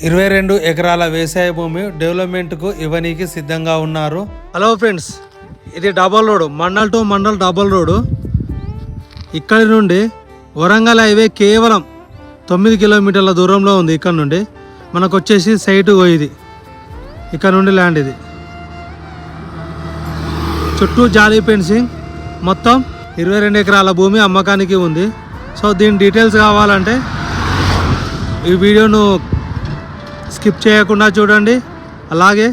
22 ఎకరాల వ్యవసాయ భూమి డెవలప్మెంట్కు ఇవ్వనీకి సిద్ధంగా ఉన్నారు. హలో ఫ్రెండ్స్, ఇది double road, mandal to mandal double road. ఇక్కడి నుండి వరంగల్ హైవే కేవలం 9 కిలోమీటర్ల దూరంలో ఉంది. ఇక్కడ నుండి మనకు వచ్చేసి సైటు ఇది, ఇక్కడ నుండి ల్యాండ్ ఇది. చుట్టూ జాలీ ఫెన్సింగ్, మొత్తం 22 ఎకరాల భూమి అమ్మకానికి ఉంది. సో దీని డీటెయిల్స్ కావాలంటే ఈ వీడియోను స్కిప్ చేయకుండా చూడండి. అలాగే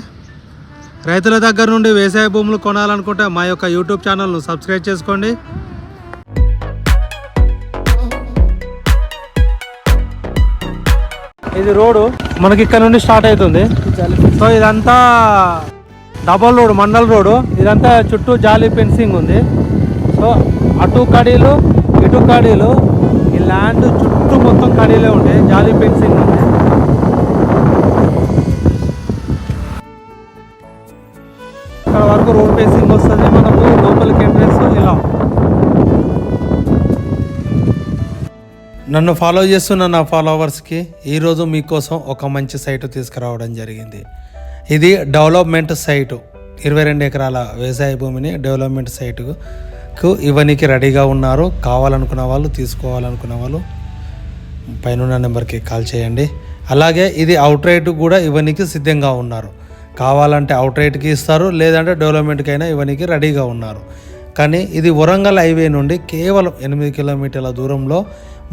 రైతుల దగ్గర నుండి వ్యవసాయ భూములు కొనాలనుకుంటే మా యొక్క యూట్యూబ్ ఛానల్ను సబ్స్క్రైబ్ చేసుకోండి. ఇది రోడ్డు మనకి ఇక్కడ నుండి స్టార్ట్ అవుతుంది. సో ఇదంతా డబల్ రోడ్, మండల్ రోడ్డు. ఇదంతా చుట్టూ జాలీ ఫెన్సింగ్ ఉంది. సో అటు కడీలు ఇటు కడీలు, ఈ ల్యాండ్ చుట్టూ మొత్తం కడీలే ఉంటాయి, జాలీ ఫెన్సింగ్ ఉంది. ఇక్కడ వరకు రోడ్ ఫేసింగ్ వస్తుంది. మనకు లోపలికి ఎంట్రెన్స్ ఇలా. నన్ను ఫాలో చేస్తున్న నా ఫాలోవర్స్కి ఈరోజు మీకోసం ఒక మంచి సైటు తీసుకురావడం జరిగింది. ఇది డెవలప్మెంట్ సైటు. 22 ఎకరాల వ్యవసాయ భూమిని డెవలప్మెంట్ సైటుకు ఇవ్వనీకి రెడీగా ఉన్నారు. కావాలనుకున్న వాళ్ళు, తీసుకోవాలనుకున్న వాళ్ళు పైన నెంబర్కి కాల్ చేయండి. అలాగే ఇది అవుట్ రైట్ కూడా ఇవ్వనీకి సిద్ధంగా ఉన్నారు. కావాలంటే అవుట్ రైట్కి ఇస్తారు, లేదంటే డెవలప్మెంట్కి అయినా ఇవ్వనీకి రెడీగా ఉన్నారు. కానీ ఇది వరంగల్ హైవే నుండి కేవలం 8 కిలోమీటర్ల దూరంలో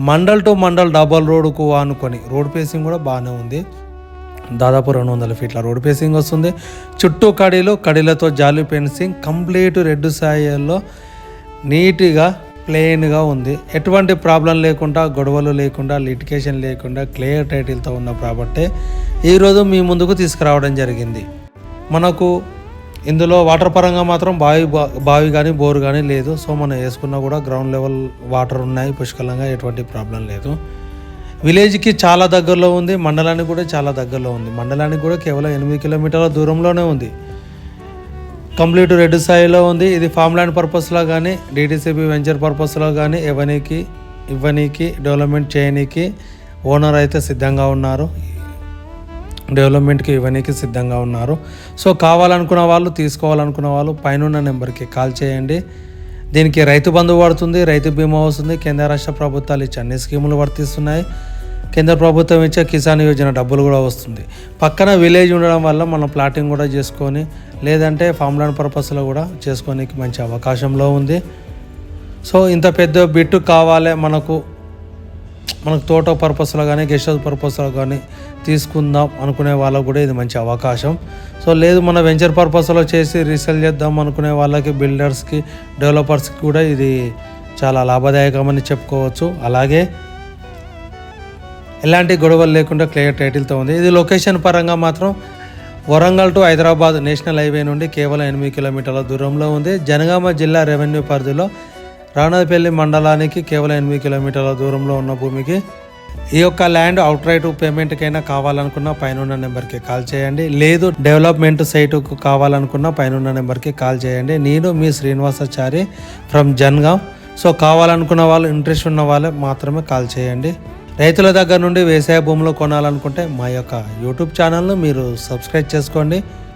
మండల్ టు మండల్ డబల్ రోడ్కు ఆనుకొని, రోడ్ ఫేసింగ్ కూడా బాగానే ఉంది. దాదాపు 200 ఫీట్ల రోడ్ ఫేసింగ్ వస్తుంది. చుట్టూ కడీలతో జాలీ ఫెన్సింగ్, కంప్లీట్ రెడ్ సాయిల్లో నీట్గా ప్లెయిన్గా ఉంది. ఎటువంటి ప్రాబ్లం లేకుండా, గొడవలు లేకుండా, లిటికేషన్ లేకుండా క్లియర్ టైటిల్తో ఉన్న ప్రాపర్టీ ఈరోజు మీ ముందుకు తీసుకురావడం జరిగింది. మనకు ఇందులో వాటర్ పరంగా మాత్రం బావి కానీ బోరు కానీ లేదు. సో మనం వేసుకున్నా కూడా గ్రౌండ్ లెవెల్ వాటర్ ఉన్నాయి పుష్కలంగా, ఎటువంటి ప్రాబ్లం లేదు. విలేజ్కి చాలా దగ్గరలో ఉంది, మండలానికి కూడా చాలా దగ్గరలో ఉంది. మండలానికి కూడా కేవలం 8 కిలోమీటర్ల దూరంలోనే ఉంది. కంప్లీట్ రెడ్ సాయిలో ఉంది. ఇది ఫామ్ ల్యాండ్ పర్పస్లో కానీ, డిటిసిపి వెంచర్ పర్పస్లో కానీ ఇవ్వనీకి డెవలప్మెంట్ చేయనీకి ఓనర్ అయితే సిద్ధంగా ఉన్నారు. డెవలప్మెంట్కి ఇవ్వనీకి సిద్ధంగా ఉన్నారు. సో కావాలనుకున్న వాళ్ళు, తీసుకోవాలనుకున్న వాళ్ళు పైన నెంబర్కి కాల్ చేయండి. దీనికి రైతు బంధు పడుతుంది, రైతు బీమా వస్తుంది. కేంద్ర రాష్ట్ర ప్రభుత్వాలు ఇచ్చే అన్ని స్కీములు వర్తిస్తున్నాయి. కేంద్ర ప్రభుత్వం ఇచ్చే కిసాన్ యోజన డబ్బులు కూడా వస్తుంది. పక్కన విలేజ్ ఉండడం వల్ల మనం ప్లాటింగ్ కూడా చేసుకొని, లేదంటే ఫామ్ ల్యాండ్ పర్పస్లో కూడా చేసుకోనికి మంచి అవకాశంలో ఉంది. సో ఇంత పెద్ద బిట్టు కావాలి మనకు తోట పర్పస్లో కానీ, గెస్ట్ హౌస్ పర్పస్లో కానీ తీసుకుందాం అనుకునే వాళ్ళకు కూడా ఇది మంచి అవకాశం. సో లేదు మన వెంచర్ పర్పస్లో చేసి రీసేల్ చేద్దాం అనుకునే వాళ్ళకి, బిల్డర్స్కి, డెవలపర్స్కి కూడా ఇది చాలా లాభదాయకమని చెప్పుకోవచ్చు. అలాగే ఎలాంటి గొడవలు లేకుండా క్లియర్ టైటిల్తో ఉంది. ఇది లొకేషన్ పరంగా మాత్రం Warangal to Hyderabad national highway నుండి కేవలం 8 కిలోమీటర్ల దూరంలో ఉంది. జనగామ జిల్లా రెవెన్యూ పరిధిలో రాణాపల్లి మండలానికి కేవలం 8 కిలోమీటర్ల దూరంలో ఉన్న భూమికి ఈ యొక్క ల్యాండ్ అవుట్ రైట్ పేమెంట్కైనా కావాలనుకున్న పైన నెంబర్కి కాల్ చేయండి. లేదు డెవలప్మెంట్ సైటుకు కావాలనుకున్న పైన నెంబర్కి కాల్ చేయండి. నేను మీ శ్రీనివాసాచారి ఫ్రమ్ జనగాం. సో కావాలనుకున్న వాళ్ళు, ఇంట్రెస్ట్ ఉన్న వాళ్ళే మాత్రమే కాల్ చేయండి. రైతుల దగ్గర నుండి వ్యవసాయ భూములు కొనాలనుకుంటే మా యొక్క యూట్యూబ్ ఛానల్ను మీరు సబ్స్క్రైబ్ చేసుకోండి.